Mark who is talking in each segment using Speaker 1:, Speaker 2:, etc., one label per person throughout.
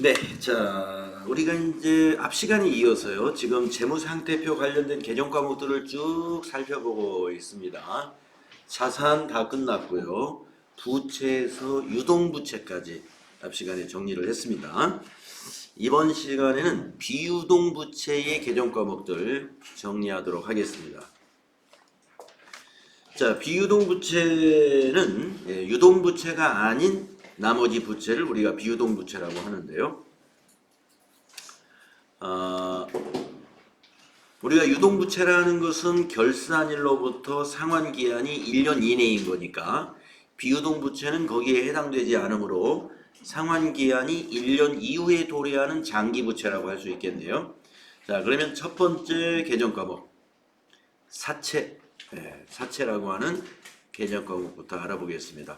Speaker 1: 네, 자, 우리가 이제 앞 시간에 이어서요. 지금 재무상태표 관련된 개정 과목들을 쭉 살펴보고 있습니다. 자산 다 끝났고요. 부채에서 유동부채까지 앞 시간에 정리를 했습니다. 이번 시간에는 비유동부채의 개정 과목들 정리하도록 하겠습니다. 자, 비유동부채는 유동부채가 아닌 나머지 부채를 우리가 비유동부채라고 하는데요. 우리가 유동부채라는 것은 결산일로부터 상환기한이 1년 이내인 거니까 비유동부채는 거기에 해당되지 않으므로 상환기한이 1년 이후에 도래하는 장기부채라고 할 수 있겠네요. 자, 그러면 첫 번째 개정 과목 사채, 사채라고 하는 개정 과목부터 알아보겠습니다.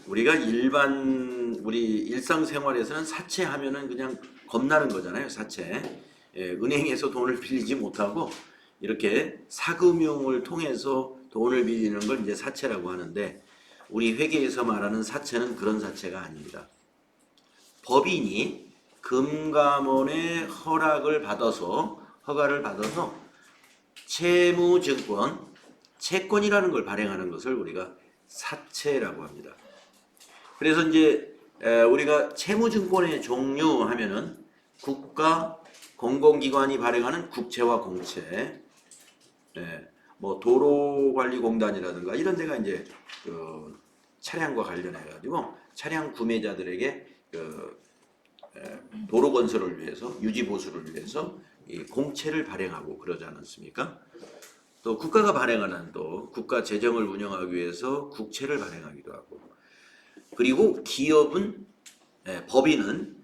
Speaker 1: 우리가 우리 일상생활에서는 사채하면은 그냥 겁나는 거잖아요. 사채. 은행에서 돈을 빌리지 못하고 이렇게 사금융을 통해서 돈을 빌리는 걸 이제 사채라고 하는데, 우리 회계에서 말하는 사채는 그런 사채가 아닙니다. 법인이 금감원의 허가를 받아서 채무증권, 채권이라는 걸 발행하는 것을 우리가 사채라고 합니다. 그래서 이제 우리가 채무증권의 종류 하면은 국가, 공공기관이 발행하는 국채와 공채, 뭐 도로관리공단이라든가 이런 데가 이제 그 차량과 관련해 가지고 차량 구매자들에게 도로 건설을 위해서, 유지 보수를 위해서 이 공채를 발행하고 그러지 않습니까? 또 국가가 발행하는 또 국가 재정을 운영하기 위해서 국채를 발행하기도 하고, 그리고 기업은, 법인은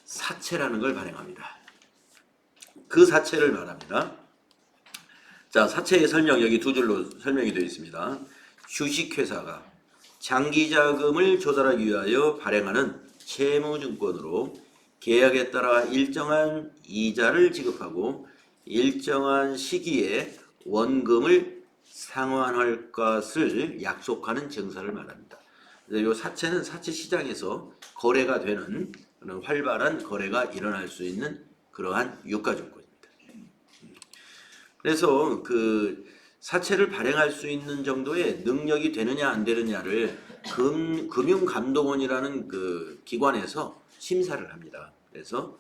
Speaker 1: 사채라는 걸 발행합니다. 그 사채를 말합니다. 자, 사채의 설명 여기 두 줄로 설명이 되어 있습니다. 주식회사가 장기자금을 조달하기 위하여 발행하는 채무증권으로 계약에 따라 일정한 이자를 지급하고 일정한 시기에 원금을 상환할 것을 약속하는 증서를 말합니다. 이 사채는 사채 시장에서 거래가 되는 그런 활발한 거래가 일어날 수 있는 그러한 유가증권입니다. 그래서 그 사채를 발행할 수 있는 정도의 능력이 되느냐 안 되느냐를 금융감독원이라는 그 기관에서 심사를 합니다. 그래서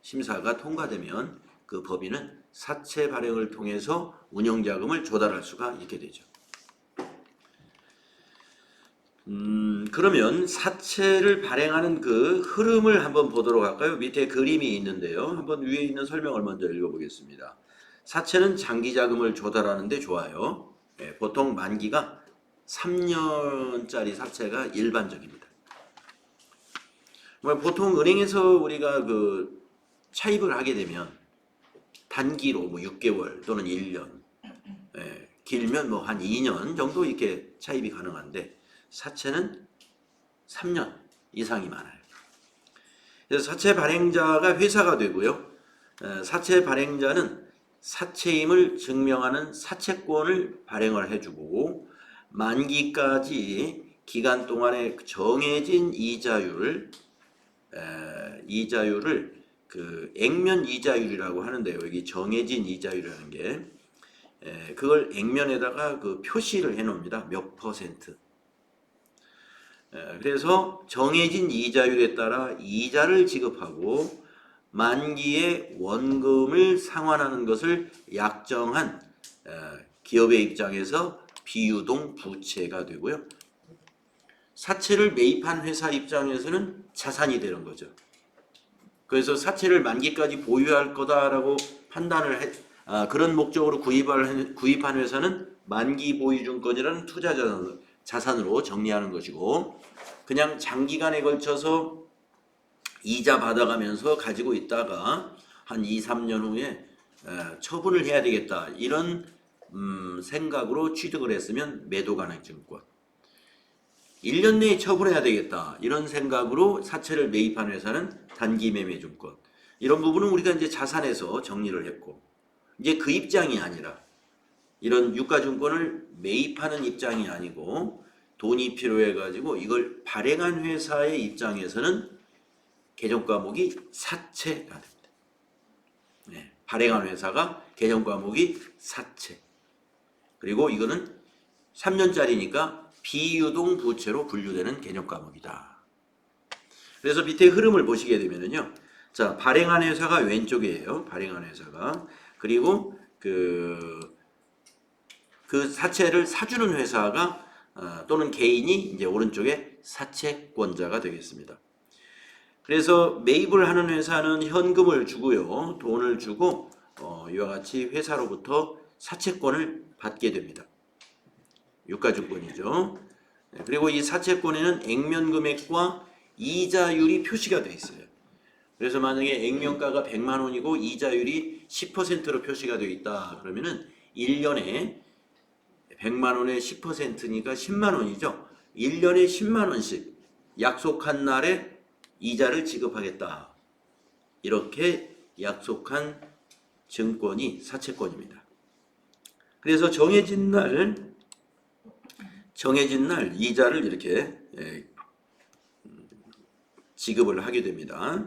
Speaker 1: 심사가 통과되면 그 법인은 사채 발행을 통해서 운영자금을 조달할 수가 있게 되죠. 그러면 사채를 발행하는 그 흐름을 한번 보도록 할까요? 밑에 그림이 있는데요. 한번 위에 있는 설명을 먼저 읽어보겠습니다. 사채는 장기 자금을 조달하는 데 좋아요. 보통 만기가 3년짜리 사채가 일반적입니다. 보통 은행에서 우리가 그 차입을 하게 되면 단기로 뭐 6개월 또는 1년, 길면 뭐 한 2년 정도 이렇게 차입이 가능한데, 사채는 3년 이상이 많아요. 그래서 사채 발행자가 회사가 되고요. 사채 발행자는 사채임을 증명하는 사채권을 발행을 해주고, 만기까지 기간 동안에 정해진 이자율을 그 액면 이자율이라고 하는데요. 여기 정해진 이자율이라는 게 그걸 액면에다가 그 표시를 해놓습니다. 몇 퍼센트. 그래서 정해진 이자율에 따라 이자를 지급하고 만기에 원금을 상환하는 것을 약정한 기업의 입장에서 비유동 부채가 되고요. 사채를 매입한 회사 입장에서는 자산이 되는 거죠. 그래서 사채를 만기까지 보유할 거다라고 판단을 그런 목적으로 구입한 회사는 만기 보유증권이라는 투자 자산으로 정리하는 것이고, 그냥 장기간에 걸쳐서 이자 받아가면서 가지고 있다가 한 2, 3년 후에 처분을 해야 되겠다 이런 생각으로 취득을 했으면 매도 가능 증권, 1년 내에 처분해야 되겠다 이런 생각으로 사채를 매입한 회사는 단기 매매 증권, 이런 부분은 우리가 이제 자산에서 정리를 했고, 이제 그 입장이 아니라 이런 유가증권을 매입하는 입장이 아니고 돈이 필요해 가지고 이걸 발행한 회사의 입장에서는 개정 과목이 사채가 됩니다. 네, 발행한 회사가 개정 과목이 사채. 그리고 이거는 3년짜리니까 비유동 부채로 분류되는 개정 과목이다. 그래서 밑에 흐름을 보시게 되면은요. 자, 발행한 회사가 왼쪽이에요. 발행한 회사가. 그리고 그 사채를 사주는 회사가 또는 개인이 이제 오른쪽에 사채권자가 되겠습니다. 그래서 매입을 하는 회사는 현금을 주고요. 돈을 주고 이와 같이 회사로부터 사채권을 받게 됩니다. 유가증권이죠. 그리고 이 사채권에는 액면 금액과 이자율이 표시가 되어 있어요. 그래서 만약에 액면가가 100만 원이고 이자율이 10%로 표시가 되어 있다. 그러면은 1년에 100만 원의 10%니까 10만 원이죠. 1년에 10만 원씩 약속한 날에 이자를 지급하겠다. 이렇게 약속한 증권이 사채권입니다. 그래서 정해진 날 이자를 이렇게 지급을 하게 됩니다.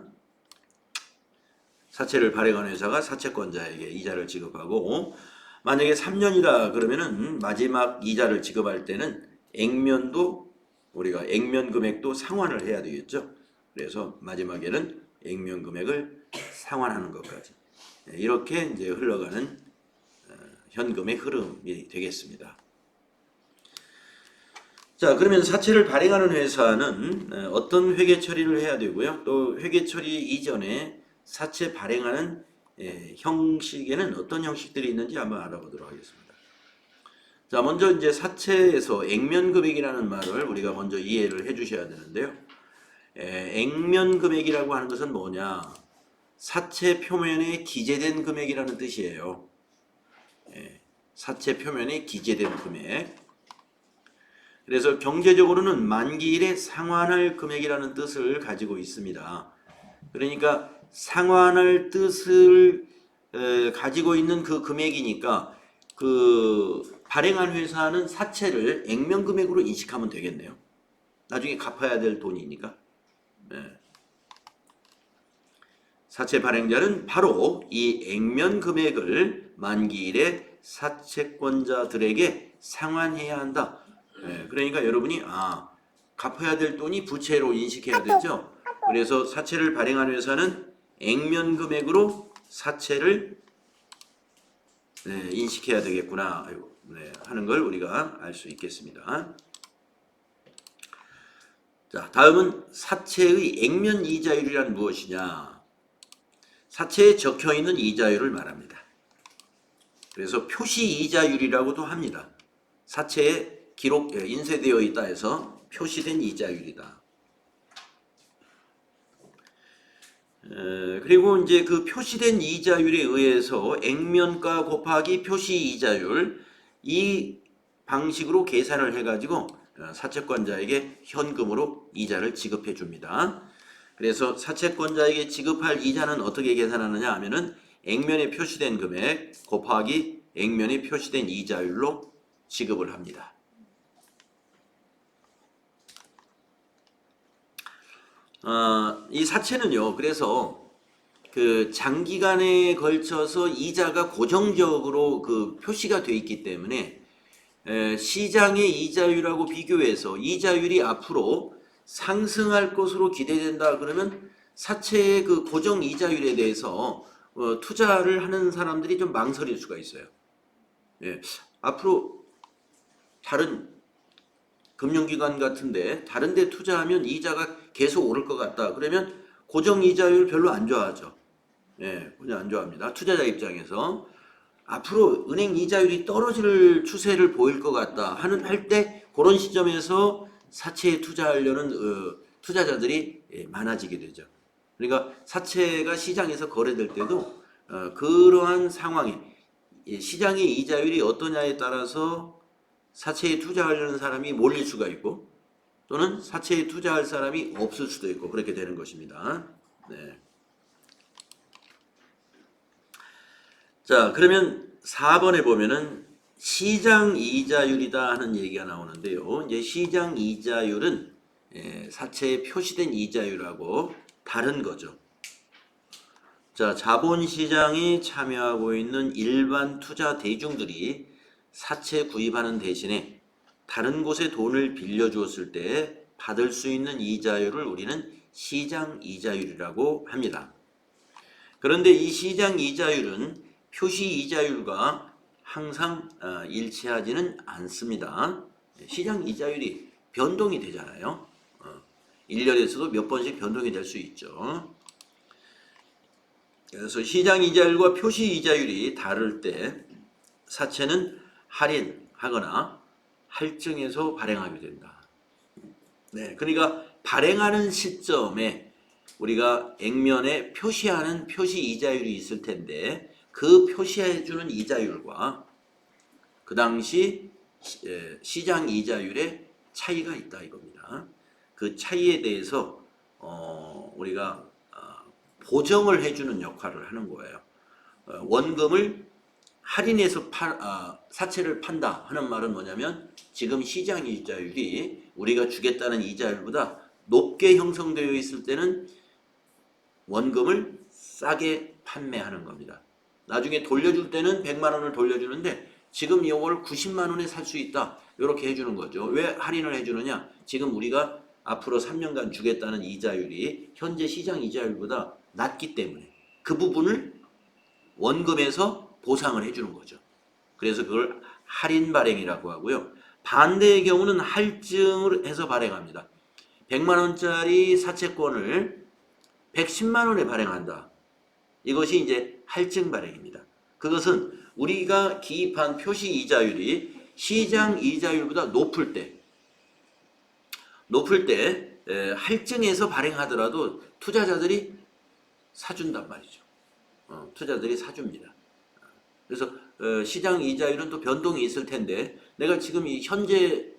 Speaker 1: 사채를 발행한 회사가 사채권자에게 이자를 지급하고 만약에 3년이다 그러면은 마지막 이자를 지급할 때는 액면도 우리가 액면 금액도 상환을 해야 되겠죠. 그래서 마지막에는 액면 금액을 상환하는 것까지 이렇게 이제 흘러가는 현금의 흐름이 되겠습니다. 자, 그러면 사채를 발행하는 회사는 어떤 회계 처리를 해야 되고요. 또 회계 처리 이전에 사채 발행하는 형식에는 어떤 형식들이 있는지 한번 알아보도록 하겠습니다. 자, 먼저 이제 사채에서 액면 금액이라는 말을 우리가 먼저 이해를 해 주셔야 되는데요. 액면 금액이라고 하는 것은 뭐냐? 사채 표면에 기재된 금액이라는 뜻이에요. 사채 표면에 기재된 금액. 그래서 경제적으로는 만기일에 상환할 금액이라는 뜻을 가지고 있습니다. 그러니까 상환할 뜻을 가지고 있는 그 금액이니까 그 발행한 회사는 사채를 액면 금액으로 인식하면 되겠네요. 나중에 갚아야 될 돈이니까. 사채 발행자는 바로 이 액면 금액을 만기일에 사채권자들에게 상환해야 한다. 그러니까 여러분이 갚아야 될 돈이 부채로 인식해야 되죠. 그래서 사채를 발행한 회사는 액면 금액으로 사채를 인식해야 되겠구나 하는 걸 우리가 알 수 있겠습니다. 자, 다음은 사채의 액면 이자율이란 무엇이냐? 사채에 적혀있는 이자율을 말합니다. 그래서 표시 이자율이라고도 합니다. 사채에 인쇄되어 있다 해서 표시된 이자율이다. 그리고 이제 그 표시된 이자율에 의해서 액면가 곱하기 표시 이자율 이 방식으로 계산을 해가지고 사채권자에게 현금으로 이자를 지급해 줍니다. 그래서 사채권자에게 지급할 이자는 어떻게 계산하느냐 하면은 액면에 표시된 금액 곱하기 액면에 표시된 이자율로 지급을 합니다. 이 사채는요, 그래서 그 장기간에 걸쳐서 이자가 고정적으로 그 표시가 되어 있기 때문에 시장의 이자율하고 비교해서 이자율이 앞으로 상승할 것으로 기대된다 그러면 사채의 그 고정 이자율에 대해서 투자를 하는 사람들이 좀 망설일 수가 있어요. 앞으로 다른 금융기관 같은데 다른 데 투자하면 이자가 계속 오를 것 같다. 그러면 고정 이자율 별로 안 좋아하죠. 별로 안 좋아합니다. 투자자 입장에서 앞으로 은행 이자율이 떨어질 추세를 보일 것 같다 할 때 그런 시점에서 사채에 투자하려는 투자자들이 많아지게 되죠. 그러니까 사채가 시장에서 거래될 때도 그러한 상황이 시장의 이자율이 어떠냐에 따라서 사채에 투자하려는 사람이 몰릴 수가 있고 또는 사채에 투자할 사람이 없을 수도 있고 그렇게 되는 것입니다. 자, 그러면 4번에 보면은 시장 이자율이다 하는 얘기가 나오는데요. 이제 시장 이자율은 사채에 표시된 이자율하고 다른 거죠. 자, 자본시장에 참여하고 있는 일반 투자 대중들이 사채 구입하는 대신에 다른 곳에 돈을 빌려주었을 때 받을 수 있는 이자율을 우리는 시장 이자율이라고 합니다. 그런데 이 시장 이자율은 표시 이자율과 항상 일치하지는 않습니다. 시장 이자율이 변동이 되잖아요. 1년에서도 몇 번씩 변동이 될 수 있죠. 그래서 시장 이자율과 표시 이자율이 다를 때 사채는 할인하거나 할증해서 발행하게 된다. 네, 그러니까 발행하는 시점에 우리가 액면에 표시하는 표시 이자율이 있을 텐데 그 표시해주는 이자율과 그 당시 시장 이자율의 차이가 있다 이겁니다. 그 차이에 대해서 우리가 보정을 해주는 역할을 하는 거예요. 원금을 할인해서 사채를 판다 하는 말은 뭐냐면 지금 시장 이자율이 우리가 주겠다는 이자율보다 높게 형성되어 있을 때는 원금을 싸게 판매하는 겁니다. 나중에 돌려줄 때는 100만 원을 돌려주는데 지금 이걸 90만 원에 살 수 있다. 이렇게 해주는 거죠. 왜 할인을 해주느냐? 지금 우리가 앞으로 3년간 주겠다는 이자율이 현재 시장 이자율보다 낮기 때문에 그 부분을 원금에서 보상을 해주는 거죠. 그래서 그걸 할인 발행이라고 하고요. 반대의 경우는 할증을 해서 발행합니다. 100만 원짜리 사채권을 110만 원에 발행한다. 이것이 이제 할증 발행입니다. 그것은 우리가 기입한 표시 이자율이 시장 이자율보다 높을 때 할증해서 발행하더라도 투자자들이 사준단 말이죠. 투자자들이 사줍니다. 그래서 시장 이자율은 또 변동이 있을 텐데 내가 지금 이 현재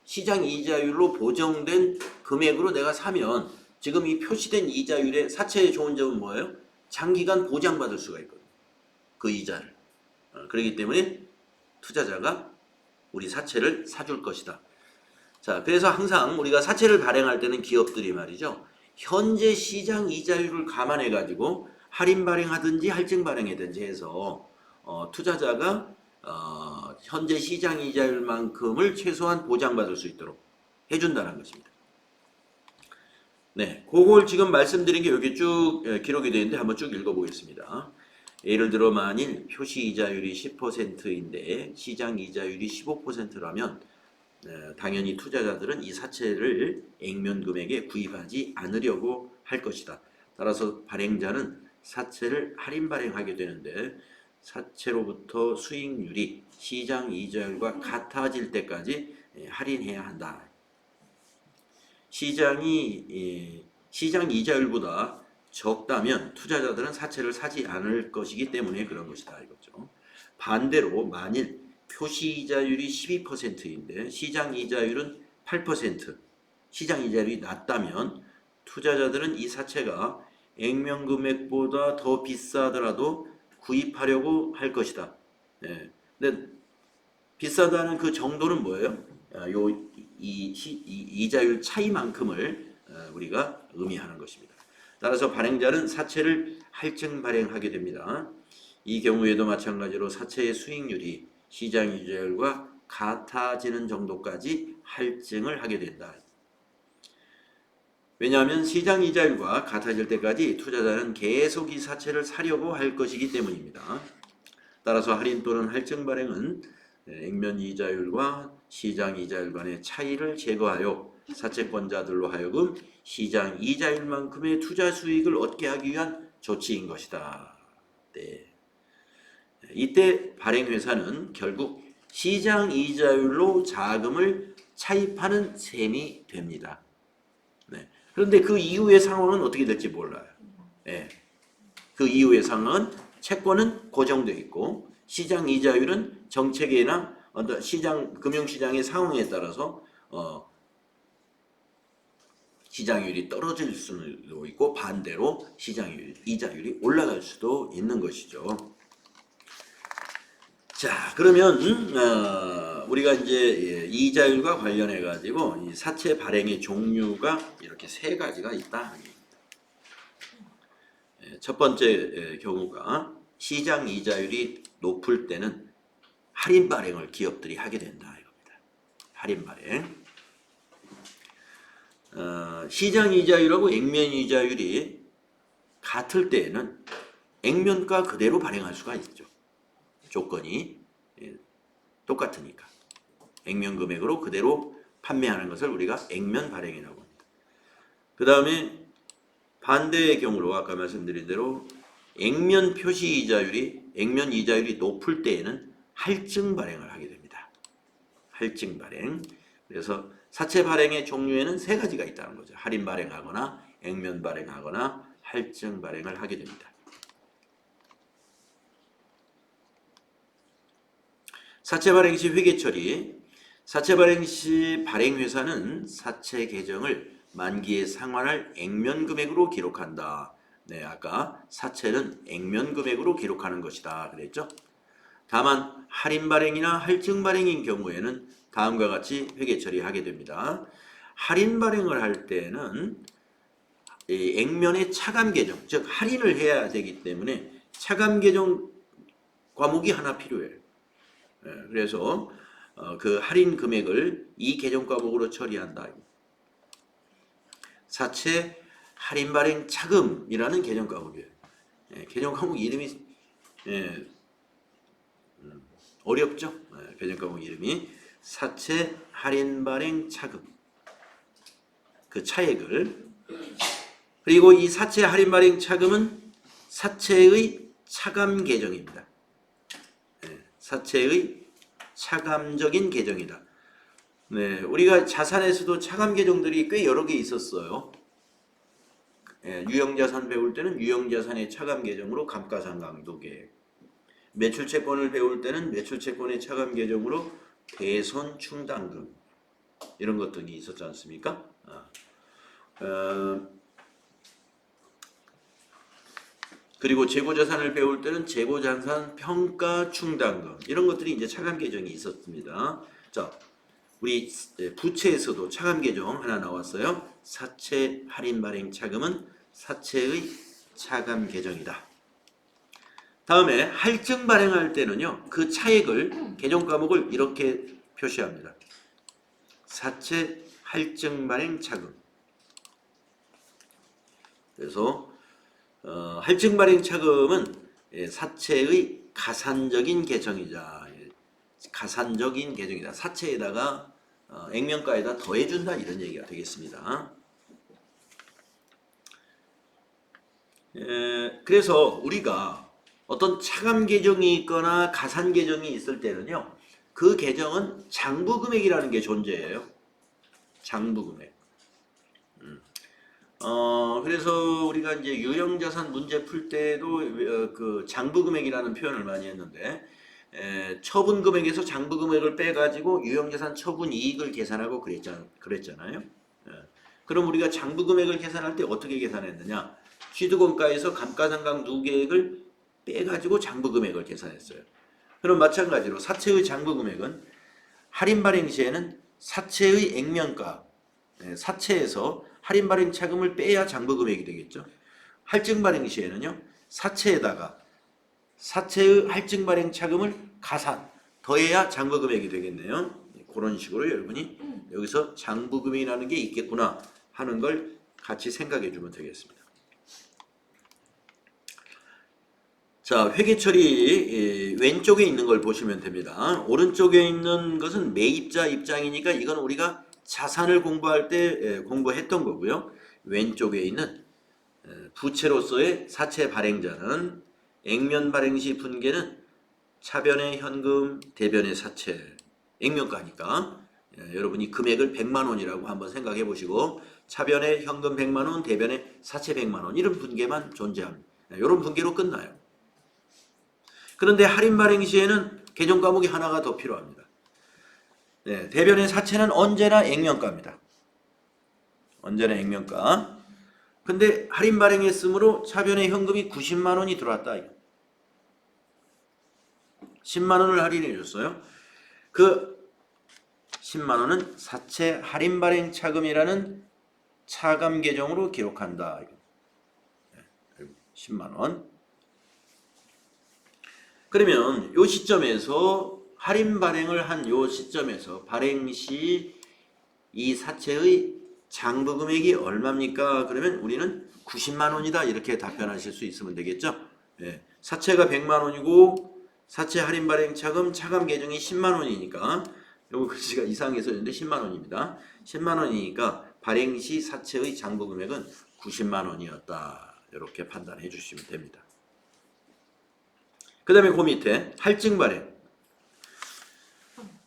Speaker 1: 시장 이자율로 보정된 금액으로 내가 사면 지금 이 표시된 이자율의 사채의 좋은 점은 뭐예요? 장기간 보장받을 수가 있거든요. 그 이자를. 그렇기 때문에 투자자가 우리 사채를 사줄 것이다. 자, 그래서 항상 우리가 사채를 발행할 때는 기업들이 말이죠. 현재 시장 이자율을 감안해 가지고 할인 발행하든지 할증 발행하든지 해서 투자자가 현재 시장 이자율만큼을 최소한 보장받을 수 있도록 해준다는 것입니다. 네, 그걸 지금 말씀드린 게 여기 쭉 기록이 되어 있는데 한번 쭉 읽어보겠습니다. 예를 들어 만일 표시 이자율이 10%인데 시장 이자율이 15%라면 당연히 투자자들은 이 사채를 액면 금액에 구입하지 않으려고 할 것이다. 따라서 발행자는 사채를 할인 발행하게 되는데 사채로부터 수익률이 시장 이자율과 같아질 때까지 할인해야 한다. 시장 이자율보다 적다면 투자자들은 사채를 사지 않을 것이기 때문에 그런 것이다 이거죠. 반대로 만일 표시 이자율이 12%인데 시장 이자율은 8%, 시장 이자율이 낮다면 투자자들은 이 사채가 액면 금액보다 더 비싸더라도 구입하려고 할 것이다. 근데 비싸다는 그 정도는 뭐예요? 이자율 차이만큼을 우리가 의미하는 것입니다. 따라서 발행자는 사채를 할증 발행하게 됩니다. 이 경우에도 마찬가지로 사채의 수익률이 시장 이자율과 같아지는 정도까지 할증을 하게 된다. 왜냐하면 시장 이자율과 같아질 때까지 투자자는 계속 이 사채를 사려고 할 것이기 때문입니다. 따라서 할인 또는 할증 발행은 액면 이자율과 시장 이자율 간의 차이를 제거하여 사채권자들로 하여금 시장 이자율만큼의 투자 수익을 얻게 하기 위한 조치인 것이다. 네. 이때 발행회사는 결국 시장 이자율로 자금을 차입하는 셈이 됩니다. 네. 그런데 그 이후의 상황은 어떻게 될지 몰라요. 네. 그 이후의 상황은 채권은 고정되어 있고 시장 이자율은 정책이나 어떤 금융시장의 상황에 따라서 시장율이 떨어질 수도 있고 반대로 이자율이 올라갈 수도 있는 것이죠. 자, 그러면 우리가 이제 이자율과 관련해 가지고 이 사채 발행의 종류가 이렇게 세 가지가 있다. 첫 번째 경우가 시장 이자율이 높을 때는 할인 발행을 기업들이 하게 된다 이겁니다. 할인 발행. 시장 이자율하고 액면 이자율이 같을 때에는 액면가 그대로 발행할 수가 있죠. 조건이 똑같으니까. 액면 금액으로 그대로 판매하는 것을 우리가 액면 발행이라고 합니다. 그 다음에 반대의 경우로 아까 말씀드린 대로 액면 표시 이자율이 액면 이자율이 높을 때에는 할증 발행을 하게 됩니다. 할증 발행. 그래서 사채 발행의 종류에는 세 가지가 있다는 거죠. 할인 발행하거나 액면 발행하거나 할증 발행을 하게 됩니다. 사채 발행 시 회계 처리. 사채 발행 시 발행회사는 사채 계정을 만기에 상환할 액면 금액으로 기록한다. 네, 아까 사채는 액면 금액으로 기록하는 것이다 그랬죠. 다만 할인 발행이나 할증 발행인 경우에는 다음과 같이 회계 처리하게 됩니다. 할인 발행을 할 때는 액면의 차감 계정, 즉 할인을 해야 되기 때문에 차감 계정 과목이 하나 필요해요. 그래서 그 할인 금액을 이 계정 과목으로 처리한다. 사채 할인 발행 차금이라는 계정 과목이에요. 계정 과목 이름이 어렵죠? 계정 과목 이름이 사채 할인 발행 차금. 그 차액을. 그리고 이 사채 할인 발행 차금은 사채의 차감 계정입니다. 사채의 차감적인 계정이다. 네, 우리가 자산에서도 차감 계정들이 꽤 여러 개 있었어요. 유형자산 배울 때는 유형자산의 차감 계정으로 감가상각도계, 매출채권을 배울 때는 매출채권의 차감 계정으로 배선충당금 이런 것들이 있었지 않습니까? 그리고 재고자산을 배울 때는 재고자산 평가충당금 이런 것들이 이제 차감 계정이 있었습니다. 자, 우리 부채에서도 차감 계정 하나 나왔어요. 사채 할인 발행 차금은 사채의 차감 계정이다. 다음에 할증 발행할 때는요. 그 차액을 계정 과목을 이렇게 표시합니다. 사채 할증 발행 차금. 그래서 할증 발행 차금은 사채의 가산적인 계정이자 가산적인 계정이다. 사채에다가 액면가에다 더해준다 이런 얘기가 되겠습니다. 그래서 우리가 어떤 차감 계정이 있거나 가산 계정이 있을 때는요. 그 계정은 장부금액이라는 게 존재해요. 장부금액. 그래서 우리가 이제 유형자산 문제 풀 때도 그 장부금액이라는 표현을 많이 했는데 처분금액에서 장부금액을 빼가지고 유형자산 처분이익을 계산하고 그랬잖아요. 그럼 우리가 장부금액을 계산할 때 어떻게 계산했느냐? 취득원가에서 감가상각 누계액을 빼가지고 장부금액을 계산했어요. 그럼 마찬가지로 사채의 장부금액은 할인 발행 시에는 사채의 액면가, 사채에서 할인 발행 차금을 빼야 장부금액이 되겠죠. 할증 발행 시에는요. 사채에다가 사채의 할증 발행 차금을 가산, 더해야 장부금액이 되겠네요. 그런 식으로 여러분이 여기서 장부금이라는 게 있겠구나 하는 걸 같이 생각해 주면 되겠습니다. 자, 회계처리 왼쪽에 있는 걸 보시면 됩니다. 오른쪽에 있는 것은 매입자 입장이니까 이건 우리가 자산을 공부할 때 공부했던 거고요. 왼쪽에 있는 부채로서의 사채 발행자는 액면 발행 시 분계는 차변의 현금, 대변의 사채, 액면가니까 여러분이 금액을 100만 원이라고 한번 생각해 보시고 차변의 현금 100만 원, 대변의 사채 100만 원 이런 분계만 존재합니다. 이런 분계로 끝나요. 그런데 할인 발행 시에는 계정 과목이 하나가 더 필요합니다. 네, 대변의 사채는 언제나 액면가입니다. 언제나 액면가. 근데 할인 발행했으므로 차변의 현금이 90만 원이 들어왔다. 10만 원을 할인해 줬어요. 그 10만 원은 사채 할인 발행 차금이라는 차감 계정으로 기록한다. 10만 원. 그러면 요 시점에서 할인 발행을 한 요 시점에서 발행 시 이 사채의 장부 금액이 얼마입니까? 그러면 우리는 90만 원이다 이렇게 답변하실 수 있으면 되겠죠? 예. 사채가 100만 원이고 사채 할인 발행 차금 차감 계정이 10만 원이니까 요거 글씨가 이상해서 있는데 10만 원입니다. 10만 원이니까 발행 시 사채의 장부 금액은 90만 원이었다. 이렇게 판단해 주시면 됩니다. 그 다음에 그 밑에 할증 발행.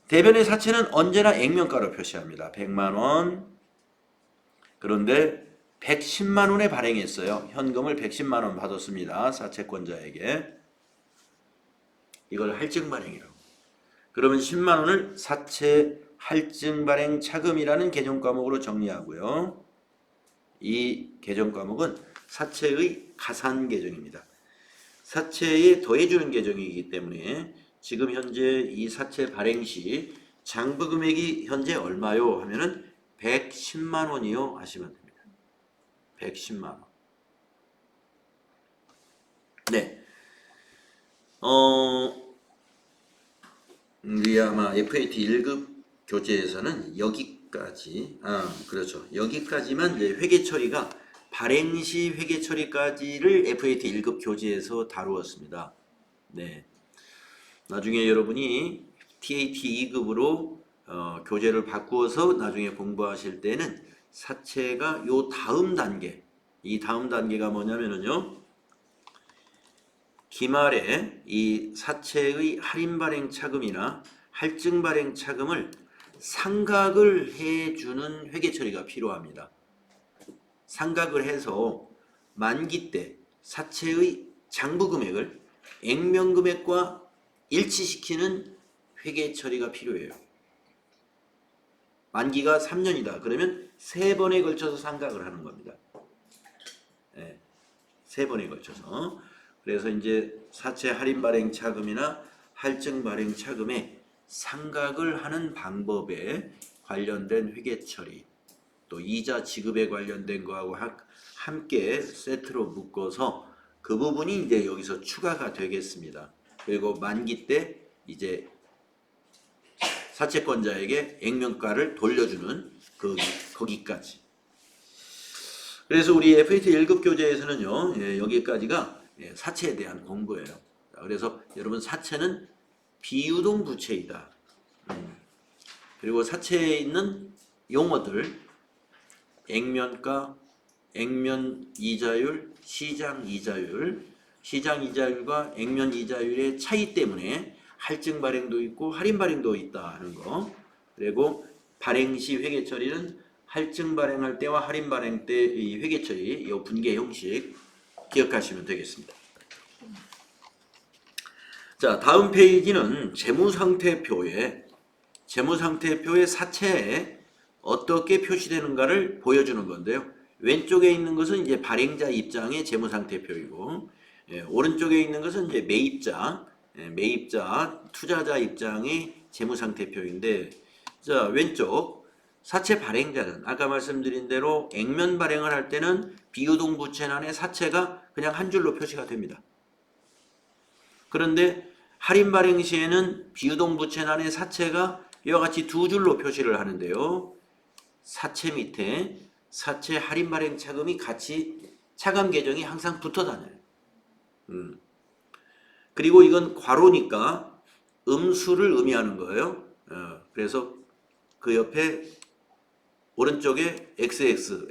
Speaker 1: 대변의 사채는 언제나 액면가로 표시합니다. 100만 원. 그런데 110만 원에 발행했어요. 현금을 110만 원 받았습니다. 사채권자에게. 이걸 할증 발행이라고. 그러면 10만 원을 사채 할증 발행 차금이라는 계정 과목으로 정리하고요. 이 계정 과목은 사채의 가산 계정입니다. 사채에 더해주는 계정이기 때문에 지금 현재 이 사채 발행 시 장부 금액이 현재 얼마요? 하면은 110만 원이요 하시면 됩니다. 110만 원. 네. 우리 아마 FAT 1급 교재에서는 여기까지, 그렇죠. 여기까지만 이제 회계 처리가 발행 시 회계 처리까지를 FAT 1급 교재에서 다루었습니다. 네. 나중에 여러분이 TAT 2급으로 교재를 바꾸어서 나중에 공부하실 때는 사채가 요 다음 단계, 이 다음 단계가 뭐냐면요. 기말에 이 사채의 할인 발행 차금이나 할증 발행 차금을 상각을 해주는 회계 처리가 필요합니다. 상각을 해서 만기 때 사채의 장부 금액을 액면 금액과 일치시키는 회계 처리가 필요해요. 만기가 3년이다. 그러면 3번에 걸쳐서 상각을 하는 겁니다. 네, 3번에 걸쳐서. 그래서 이제 사채 할인 발행 차금이나 할증 발행 차금에 상각을 하는 방법에 관련된 회계 처리, 또 이자 지급에 관련된 거하고 함께 세트로 묶어서 그 부분이 이제 여기서 추가가 되겠습니다. 그리고 만기 때 이제 사채권자에게 액면가를 돌려주는 거기까지. 그래서 우리 FAT 1급 교재에서는요, 여기까지가 사채에 대한 공부예요. 그래서 여러분 사채는 비유동 부채이다. 그리고 사채에 있는 용어들, 액면가, 액면 이자율, 시장 이자율, 시장 이자율과 액면 이자율의 차이 때문에 할증 발행도 있고 할인 발행도 있다 하는 거. 그리고 발행 시 회계 처리는 할증 발행할 때와 할인 발행 때 이 회계 처리, 이 분계 형식 기억하시면 되겠습니다. 자, 다음 페이지는 재무상태표에 사채에 어떻게 표시되는가를 보여주는 건데요. 왼쪽에 있는 것은 이제 발행자 입장의 재무상태표이고, 오른쪽에 있는 것은 이제 매입자, 투자자 입장의 재무상태표인데, 자, 왼쪽 사채 발행자는 아까 말씀드린 대로 액면 발행을 할 때는 비유동 부채란에 사채가 그냥 한 줄로 표시가 됩니다. 그런데 할인 발행 시에는 비유동 부채란에 사채가 이와 같이 두 줄로 표시를 하는데요. 사채 밑에 사채 할인 발행 차금이 같이 차감 계정이 항상 붙어 다녀요. 그리고 이건 괄호니까 음수를 의미하는 거예요. 그래서 그 옆에 오른쪽에 XX,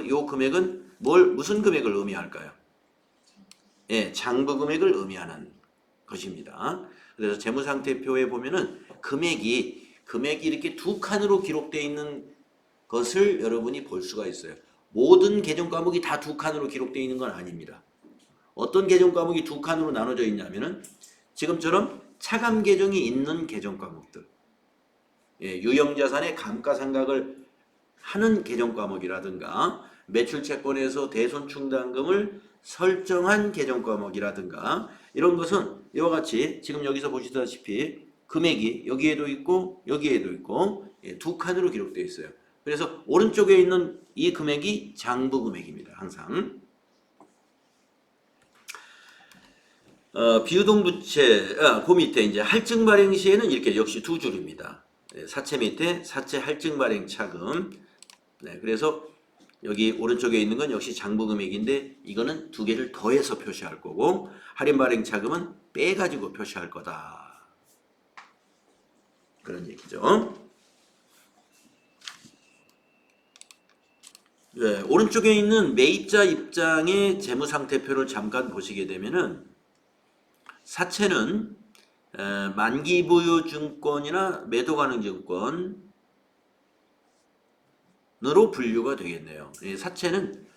Speaker 1: 요 금액은 무슨 금액을 의미할까요? 장부 금액을 의미하는 것입니다. 그래서 재무상태표에 보면은 금액이 이렇게 두 칸으로 기록되어 있는 것을 여러분이 볼 수가 있어요. 모든 계정 과목이 다 두 칸으로 기록되어 있는 건 아닙니다. 어떤 계정 과목이 두 칸으로 나눠져 있냐면은 지금처럼 차감 계정이 있는 계정 과목들, 유형자산의 감가상각을 하는 계정 과목이라든가 매출채권에서 대손충당금을 설정한 계정과목이라든가 이런 것은 이와 같이 지금 여기서 보시다시피 금액이 여기에도 있고 여기에도 있고 두 칸으로 기록되어 있어요. 그래서 오른쪽에 있는 이 금액이 장부 금액입니다. 항상. 비유동부채, 그 밑에 이제 할증 발행 시에는 이렇게 역시 두 줄입니다. 사채 밑에 사채 할증 발행 차금. 네, 그래서 여기 오른쪽에 있는 건 역시 장부 금액인데 이거는 두 개를 더해서 표시할 거고 할인 발행 차금은 빼가지고 표시할 거다. 그런 얘기죠. 네, 오른쪽에 있는 매입자 입장의 재무상태표를 잠깐 보시게 되면은 사채는 만기부유증권이나 매도가능증권으로 분류가 되겠네요. 사채는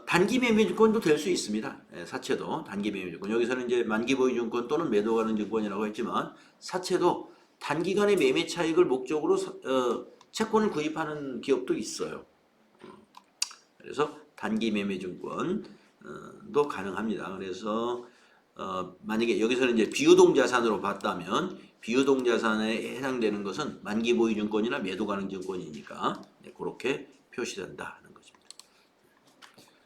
Speaker 1: 단기매매증권도 될 수 있습니다. 사채도 단기매매증권. 여기서는 이제 만기부유증권 또는 매도가능증권이라고 했지만 사채도 단기간의 매매 차익을 목적으로 채권을 구입하는 기업도 있어요. 그래서 단기매매증권도 가능합니다. 그래서 만약에 여기서는 이제 비유동 자산으로 봤다면 비유동 자산에 해당되는 것은 만기보유증권이나 매도가능증권이니까 그렇게 표시된다 하는 것입니다.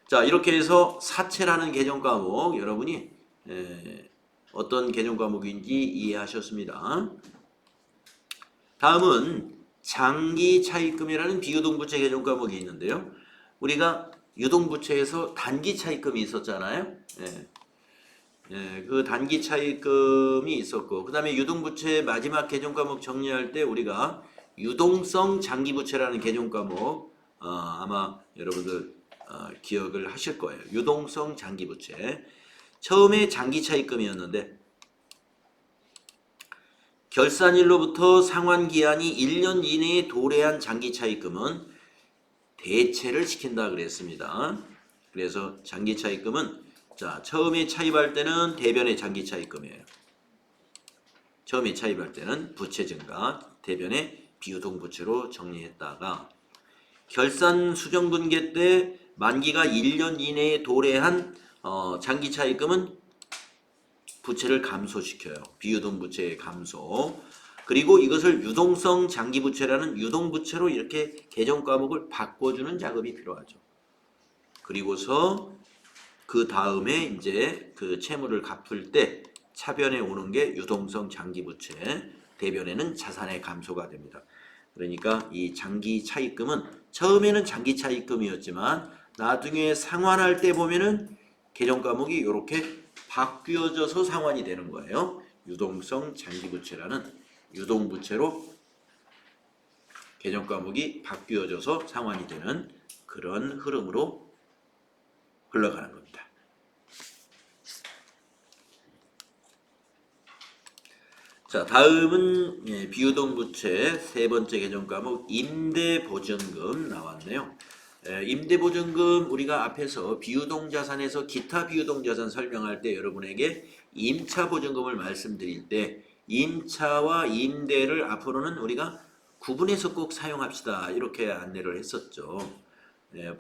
Speaker 1: 자, 이렇게 해서 사채라는 개정 과목 여러분이 어떤 개정 과목인지 이해하셨습니다. 다음은 장기차입금이라는 비유동부채 개정 과목이 있는데요. 우리가 유동부채에서 단기차입금이 있었잖아요. 그 단기차입금이 있었고 그 다음에 유동부채 마지막 개정 과목 정리할 때 우리가 유동성 장기부채라는 개정 과목 아마 여러분들 기억을 하실 거예요. 유동성 장기부채. 처음에 장기차입금이었는데 결산일로부터 상환기한이 1년 이내에 도래한 장기차입금은 대체를 시킨다 그랬습니다. 그래서 장기차입금은 자, 처음에 차입할 때는 대변의 장기차입금이에요. 처음에 차입할 때는 부채 증가, 대변의 비유동부채로 정리했다가 결산 수정분계 때 만기가 1년 이내에 도래한 장기차입금은 부채를 감소시켜요. 비유동부채의 감소. 그리고 이것을 유동성 장기부채라는 유동부채로 이렇게 개정 과목을 바꿔주는 작업이 필요하죠. 그리고서 그 다음에 이제 그 채무를 갚을 때 차변에 오는 게 유동성 장기부채, 대변에는 자산의 감소가 됩니다. 그러니까 이 장기차입금은 처음에는 장기차입금이었지만 나중에 상환할 때 보면은 개정 과목이 이렇게 바뀌어져서 상환이 되는 거예요. 유동성 장기부채라는 유동부채로 개정 과목이 바뀌어져서 상환이 되는 그런 흐름으로 흘러가는 겁니다. 자, 다음은 비유동부채 세 번째 개정 과목 임대보증금 나왔네요. 임대보증금 우리가 앞에서 비유동자산에서 기타 비유동자산 설명할 때 여러분에게 임차보증금을 말씀드릴 때 임차와 임대를 앞으로는 우리가 구분해서 꼭 사용합시다 이렇게 안내를 했었죠.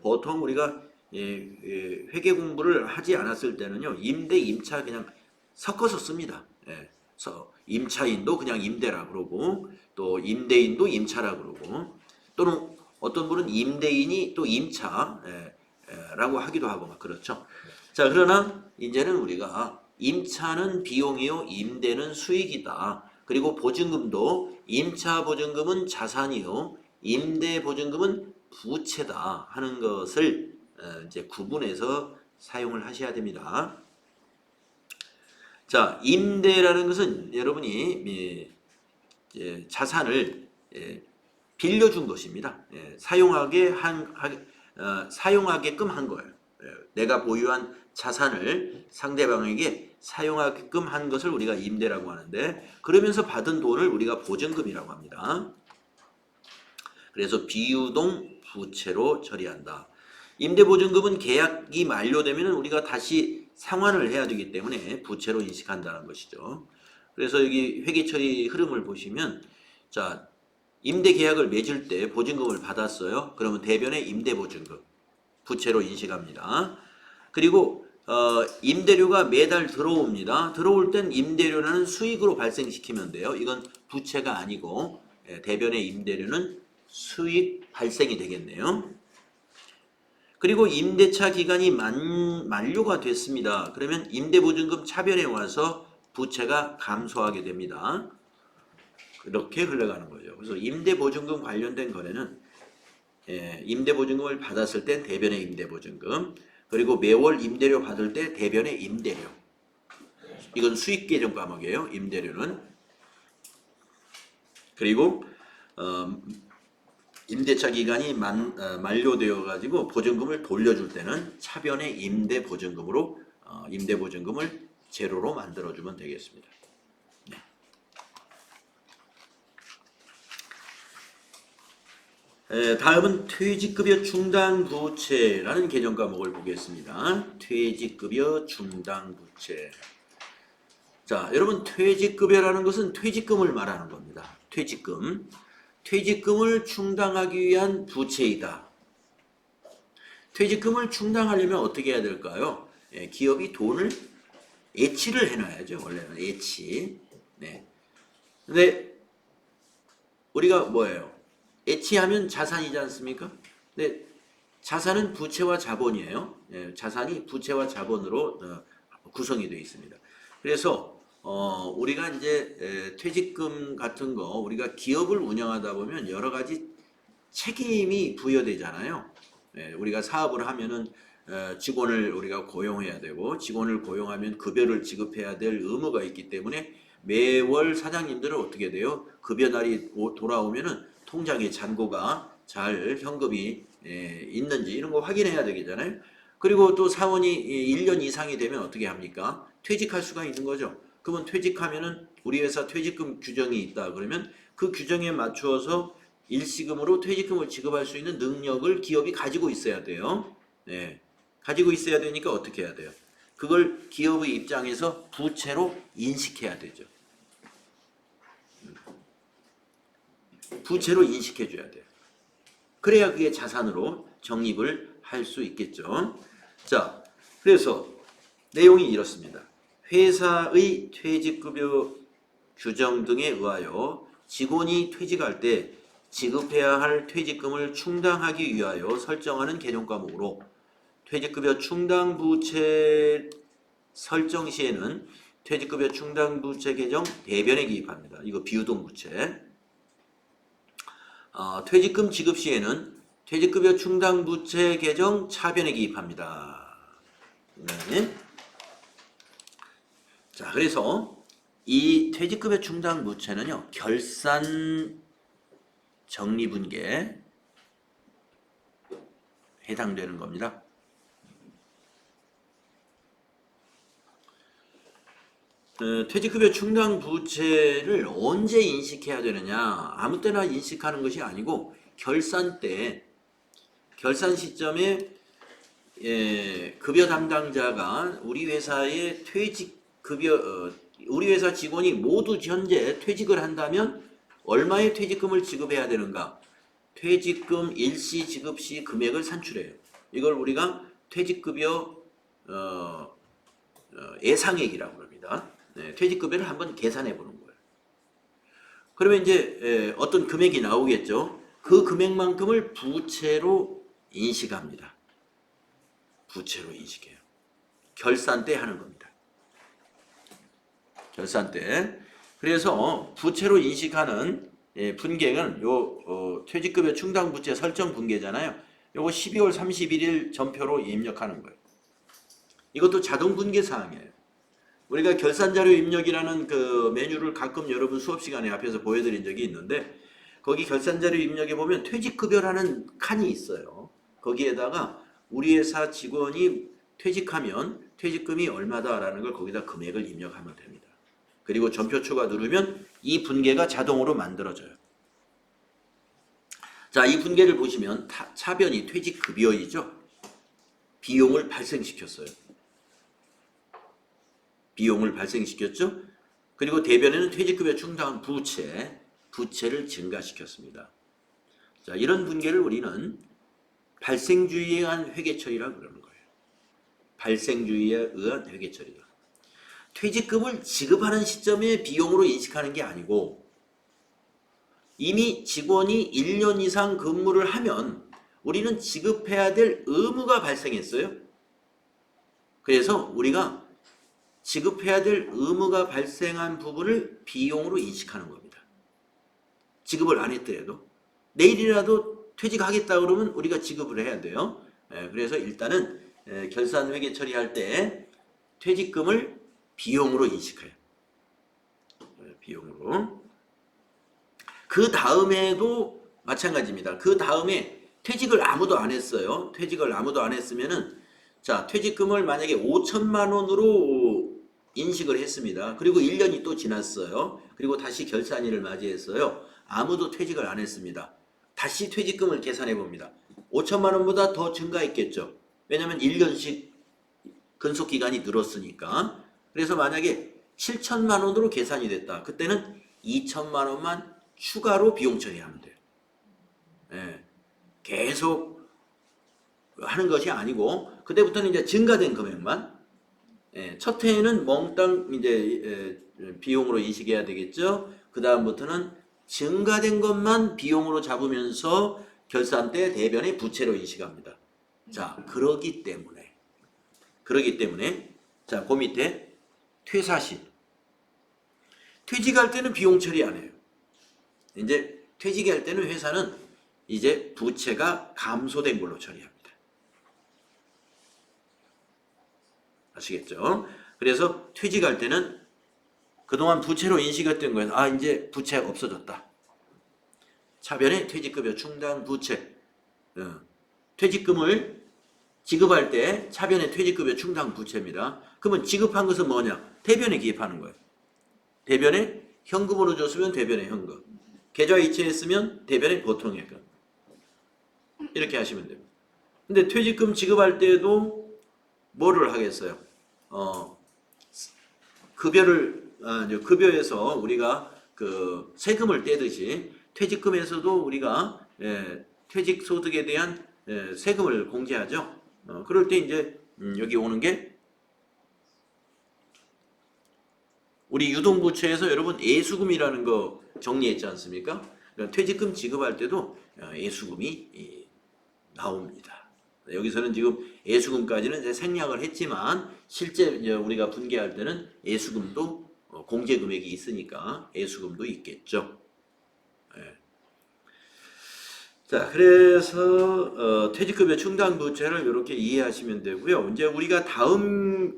Speaker 1: 보통 우리가 회계 공부를 하지 않았을 때는요 임대 임차 그냥 섞어서 씁니다. 임차인도 그냥 임대라 그러고 또 임대인도 임차라 그러고 또는 어떤 분은 임대인이 또 임차라고 하기도 하고 막 그렇죠. 자, 그러나 이제는 우리가 임차는 비용이요 임대는 수익이다. 그리고 보증금도 임차 보증금은 자산이요 임대 보증금은 부채다 하는 것을 이제 구분해서 사용을 하셔야 됩니다. 자, 임대라는 것은 여러분이 자산을 빌려준 것입니다. 사용하게끔 한 거예요. 내가 보유한 자산을 상대방에게 사용하게끔 한 것을 우리가 임대라고 하는데 그러면서 받은 돈을 우리가 보증금이라고 합니다. 그래서 비유동 부채로 처리한다. 임대보증금은 계약이 만료되면 우리가 다시 상환을 해야 되기 때문에 부채로 인식한다는 것이죠. 그래서 여기 회계처리 흐름을 보시면 자, 임대 계약을 맺을 때 보증금을 받았어요. 그러면 대변에 임대보증금. 부채로 인식합니다. 그리고 임대료가 매달 들어옵니다. 들어올 땐 임대료라는 수익으로 발생시키면 돼요. 이건 부채가 아니고 대변의 임대료는 수익 발생이 되겠네요. 그리고 임대차 기간이 만료가 됐습니다. 그러면 임대보증금 차변에 와서 부채가 감소하게 됩니다. 그렇게 흘러가는 거죠. 그래서 임대보증금 관련된 거래는 임대보증금을 받았을 때 대변의 임대보증금, 그리고 매월 임대료 받을 때 대변의 임대료. 이건 수익계정 과목이에요. 임대료는. 그리고 임대차 기간이 만료되어 가지고 보증금을 돌려줄 때는 차변의 임대보증금으로 임대보증금을 제로로 만들어주면 되겠습니다. 다음은 퇴직급여 충당부채라는 개정 과목을 보겠습니다. 퇴직급여 충당부채. 자, 여러분 퇴직급여라는 것은 퇴직금을 말하는 겁니다. 퇴직금. 퇴직금을 충당하기 위한 부채이다. 퇴직금을 충당하려면 어떻게 해야 될까요? 기업이 돈을 예치를 해놔야죠. 원래는 예치. 네. 근데 우리가 뭐예요? 예치하면 자산이지 않습니까? 근데 자산은 부채와 자본이에요. 자산이 부채와 자본으로 구성이 되어 있습니다. 그래서 우리가 이제 퇴직금 같은 거 우리가 기업을 운영하다 보면 여러 가지 책임이 부여되잖아요. 우리가 사업을 하면은 직원을 우리가 고용해야 되고 직원을 고용하면 급여를 지급해야 될 의무가 있기 때문에 매월 사장님들은 어떻게 돼요? 급여 날이 돌아오면은 통장에 잔고가 잘 현금이 있는지 이런 거 확인해야 되겠잖아요. 그리고 또 사원이 1년 이상이 되면 어떻게 합니까? 퇴직할 수가 있는 거죠. 그러면 퇴직하면은 우리 회사 퇴직금 규정이 있다 그러면 그 규정에 맞추어서 일시금으로 퇴직금을 지급할 수 있는 능력을 기업이 가지고 있어야 돼요. 네. 가지고 있어야 되니까 어떻게 해야 돼요? 그걸 기업의 입장에서 부채로 인식해야 되죠. 부채로 인식해 줘야 돼요. 그래야 그게 자산으로 적립을 할 수 있겠죠. 자, 그래서 내용이 이렇습니다. 회사의 퇴직급여 규정 등에 의하여 직원이 퇴직할 때 지급해야 할 퇴직금을 충당하기 위하여 설정하는 개정 과목으로 퇴직급여 충당부채 설정 시에는 퇴직급여 충당부채 개정 대변에 기입합니다. 이거 비유동부채. 퇴직금 지급 시에는 퇴직급여 충당부채 개정 차변에 기입합니다. 네. 자, 그래서 이 퇴직급여 충당부채는요, 결산 적립분기에 해당되는 겁니다. 퇴직급여 충당부채를 언제 인식해야 되느냐? 아무 때나 인식하는 것이 아니고 결산 때, 결산 시점에 급여 담당자가 우리 회사의 퇴직급여, 우리 회사 직원이 모두 현재 퇴직을 한다면 얼마의 퇴직금을 지급해야 되는가? 퇴직금 일시 지급 시 금액을 산출해요. 이걸 우리가 퇴직급여 예상액이라고 합니다. 퇴직급여를 한번 계산해 보는 거예요. 그러면 이제 어떤 금액이 나오겠죠. 그 금액만큼을 부채로 인식합니다. 부채로 인식해요. 결산 때 하는 겁니다. 결산 때. 그래서 부채로 인식하는 분계는 요 퇴직급여 충당부채 설정 분계잖아요. 요거 12월 31일 전표로 입력하는 거예요. 이것도 자동 분계 사항이에요. 우리가 결산자료 입력이라는 그 메뉴를 가끔 여러분 수업 시간에 앞에서 보여드린 적이 있는데 거기 결산자료 입력에 보면 퇴직급여라는 칸이 있어요. 거기에다가 우리 회사 직원이 퇴직하면 퇴직금이 얼마다라는 걸 거기다 금액을 입력하면 됩니다. 그리고 전표 추가 누르면 이 분계가 자동으로 만들어져요. 자, 이 분계를 보시면 차변이 퇴직급여이죠. 비용을 발생시켰어요. 비용을 발생시켰죠. 그리고 대변에는 퇴직급여 충당 부채를 증가시켰습니다. 자, 이런 분계를 우리는 발생주의에 의한 회계처리라고 그러는 거예요. 발생주의에 의한 회계처리다. 퇴직금을 지급하는 시점에 비용으로 인식하는 게 아니고 이미 직원이 1년 이상 근무를 하면 우리는 지급해야 될 의무가 발생했어요. 그래서 우리가 지급해야 될 의무가 발생한 부분을 비용으로 인식하는 겁니다. 지급을 안 했더라도 내일이라도 퇴직하겠다 그러면 우리가 지급을 해야 돼요. 그래서 일단은 결산회계 처리할 때 퇴직금을 비용으로 인식해요. 비용으로. 그 다음에도 마찬가지입니다. 그 다음에 퇴직을 아무도 안 했어요. 퇴직을 아무도 안 했으면은 자, 퇴직금을 만약에 5천만 원으로 인식을 했습니다. 그리고 1년이 또 지났어요. 그리고 다시 결산일을 맞이했어요. 아무도 퇴직을 안 했습니다. 다시 퇴직금을 계산해 봅니다. 5천만 원보다 더 증가했겠죠. 왜냐하면 1년씩 근속기간이 늘었으니까. 그래서 만약에 7천만 원으로 계산이 됐다. 그때는 2천만 원만 추가로 비용 처리하면 돼요. 계속 하는 것이 아니고 그때부터는 이제 증가된 금액만 첫 해에는 몽땅 이제 비용으로 인식해야 되겠죠. 그 다음부터는 증가된 것만 비용으로 잡으면서 결산 때 대변의 부채로 인식합니다. 자, 그러기 때문에 자, 그 밑에 퇴사 시 퇴직할 때는 비용 처리 안 해요. 이제 퇴직할 때는 회사는 이제 부채가 감소된 걸로 처리합니다. 아시겠죠? 그래서 퇴직할 때는 그동안 부채로 인식했던 거예요. 아, 이제 부채 없어졌다. 차변의 퇴직급여 충당 부채. 퇴직금을 지급할 때 차변의 퇴직급여 충당 부채입니다. 그러면 지급한 것은 뭐냐? 대변에 기입하는 거예요. 대변에 현금으로 줬으면 대변에 현금. 계좌 이체했으면 대변에 보통예금. 이렇게 하시면 됩니다. 근데 퇴직금 지급할 때도 뭐를 하겠어요? 급여에서 우리가 그 세금을 떼듯이 퇴직금에서도 우리가 퇴직소득에 대한 세금을 공제하죠. 그럴 때 이제 여기 오는 게 우리 유동부채에서 여러분 예수금이라는 거 정리했지 않습니까? 그러니까 퇴직금 지급할 때도 예수금이 나옵니다. 여기서는 지금 예수금까지는 이제 생략을 했지만 실제 이제 우리가 분개할 때는 예수금도 공제 금액이 있으니까 예수금도 있겠죠. 자, 그래서 퇴직급여 충당 부채를 이렇게 이해하시면 되고요. 이제 우리가 다음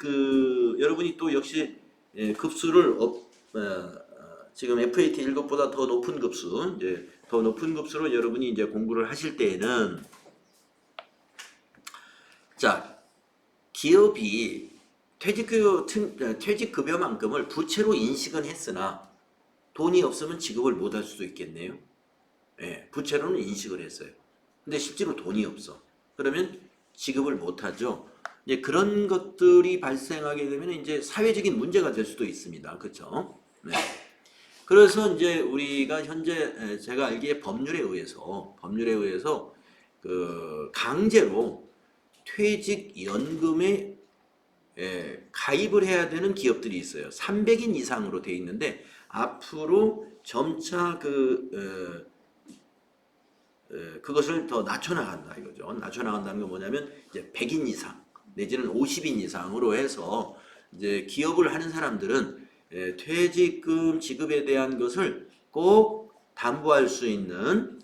Speaker 1: 여러분이 또 역시 급수를 지금 FAT 1급보다 더 높은 급수, 이제 더 높은 급수로 여러분이 이제 공부를 하실 때에는 자, 기업이 퇴직급여만큼을 부채로 인식은 했으나 돈이 없으면 지급을 못할 수도 있겠네요. 부채로는 인식을 했어요. 근데 실제로 돈이 없어. 그러면 지급을 못하죠. 이제 그런 것들이 발생하게 되면 이제 사회적인 문제가 될 수도 있습니다. 그렇죠? 네. 그래서 이제 우리가 현재 제가 알기에 법률에 의해서 그 강제로 퇴직연금에 가입을 해야 되는 기업들이 있어요. 300인 이상으로 돼 있는데 앞으로 점차 그것을 더 낮춰나간다 이거죠. 낮춰나간다는 건 뭐냐면 이제 100인 이상 내지는 50인 이상으로 해서 이제 기업을 하는 사람들은 퇴직금 지급에 대한 것을 꼭 담보할 수 있는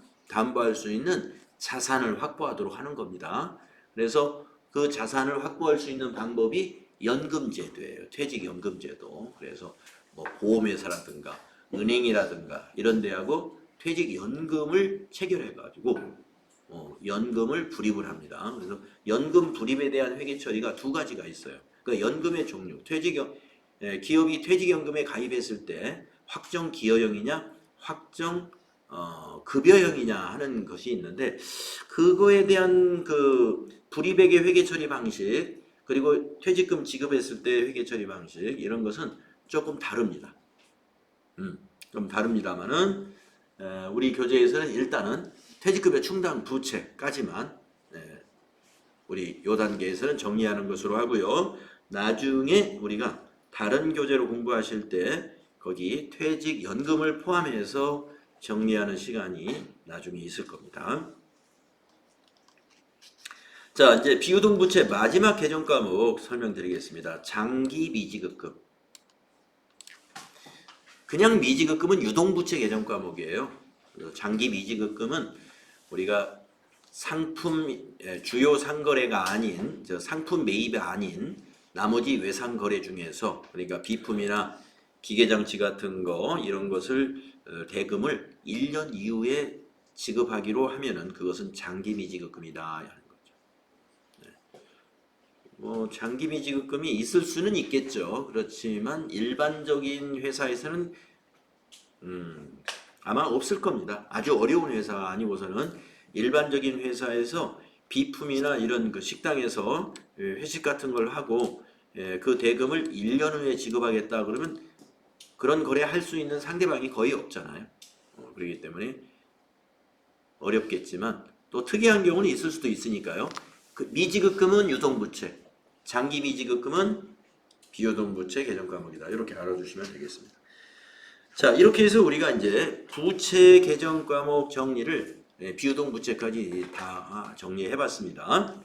Speaker 1: 자산을 확보하도록 하는 겁니다. 그래서 그 자산을 확보할 수 있는 방법이 연금제도예요. 퇴직연금제도. 그래서 뭐 보험회사라든가 은행이라든가 이런 데하고 퇴직연금을 체결해가지고 연금을 불입을 합니다. 그래서 연금 불입에 대한 회계 처리가 두 가지가 있어요. 그러니까 연금의 종류, 기업이 퇴직연금에 가입했을 때 확정 기여형이냐, 확정 급여형이냐 하는 것이 있는데 그거에 대한 그 불이백의 회계 처리 방식 그리고 퇴직금 지급했을 때 회계 처리 방식 이런 것은 조금 다릅니다. 좀 다릅니다만은 우리 교재에서는 일단은 퇴직급여 충당 부채까지만 우리 요 단계에서는 정리하는 것으로 하고요. 나중에 우리가 다른 교재로 공부하실 때 거기 퇴직연금을 포함해서 정리하는 시간이 나중에 있을 겁니다. 자, 이제 비유동부채 마지막 개정 과목 설명드리겠습니다. 장기 미지급금. 그냥 미지급금은 유동부채 개정 과목이에요. 장기 미지급금은 우리가 상품 주요 상거래가 아닌 상품 매입이 아닌 나머지 외상 거래 중에서 그러니까 비품이나 기계장치 같은 거 이런 것을 대금을 1년 이후에 지급하기로 하면은 그것은 장기 미지급금이다 하는 거죠. 뭐 장기 미지급금이 있을 수는 있겠죠. 그렇지만 일반적인 회사에서는 아마 없을 겁니다. 아주 어려운 회사가 아니고서는 일반적인 회사에서 비품이나 이런 그 식당에서 회식 같은 걸 하고 그 대금을 1년 후에 지급하겠다 그러면 그런 거래 할 수 있는 상대방이 거의 없잖아요. 그렇기 때문에 어렵겠지만 또 특이한 경우는 있을 수도 있으니까요. 그 미지급금은 유동부채, 장기 미지급금은 비유동부채 개정 과목이다. 이렇게 알아주시면 되겠습니다. 자, 이렇게 해서 우리가 이제 부채 개정 과목 정리를 비유동부채까지 다 정리해 봤습니다.